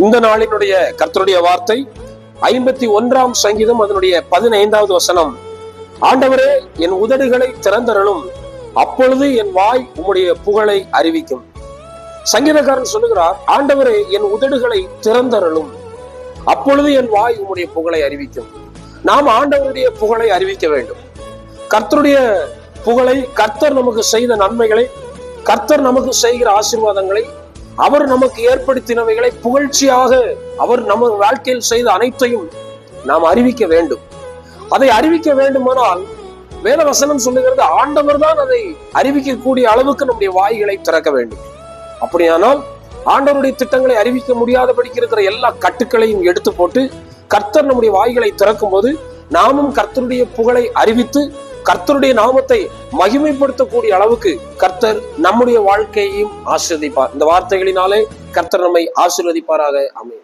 இந்த நாளினுடைய கர்த்தருடைய வார்த்தை 51ஆம் சங்கீதம் அதனுடைய 15வது வசனம். ஆண்டவரே, என் உதடுகளை திறந்தருளும், அப்பொழுது என் வாய் உம்முடைய புகழை அறிவிக்கும். சங்கீதக்காரன் சொல்லுகிறார், ஆண்டவரே, என் உதடுகளை திறந்தருளும், அப்பொழுது என் வாய் உம்முடைய புகழை அறிவிக்கும். நாம் ஆண்டவருடைய புகழை அறிவிக்க வேண்டும். கர்த்தருடைய புகழை, கர்த்தர் நமக்கு செய்த நன்மைகளை, கர்த்தர் நமக்கு செய்கிற ஆசீர்வாதங்களை, அவர் நமக்கு ஏற்படுத்தினவைகளை புகழ்ச்சியாக அவர் நம்ம வாழ்க்கையில் செய்த அனைத்தையும் நாம் அறிவிக்க வேண்டும். அதை அறிவிக்க வேண்டுமானால் வேத வசனம் சொல்லுகிறது, ஆண்டவர் தான் அதை அறிவிக்கக்கூடிய அளவுக்கு நம்முடைய வாய்களை திறக்க வேண்டும். அப்படியானால் ஆண்டவருடைய திட்டங்களை அறிவிக்க முடியாதபடிக்கு இருக்கிற எல்லா கட்டுக்களையும் எடுத்து போட்டு கர்த்தர் நம்முடைய வாய்களை திறக்கும் போது நாமும் கர்த்தருடைய புகழை அறிவித்து கர்த்தருடைய நாமத்தை மகிமைப்படுத்தக்கூடிய அளவுக்கு கர்த்தர் நம்முடைய வாழ்க்கையையும் ஆசீர்வதிப்பார். இந்த வார்த்தைகளினாலே கர்த்தர் நம்மை ஆசீர்வதிப்பாராக. ஆமென்.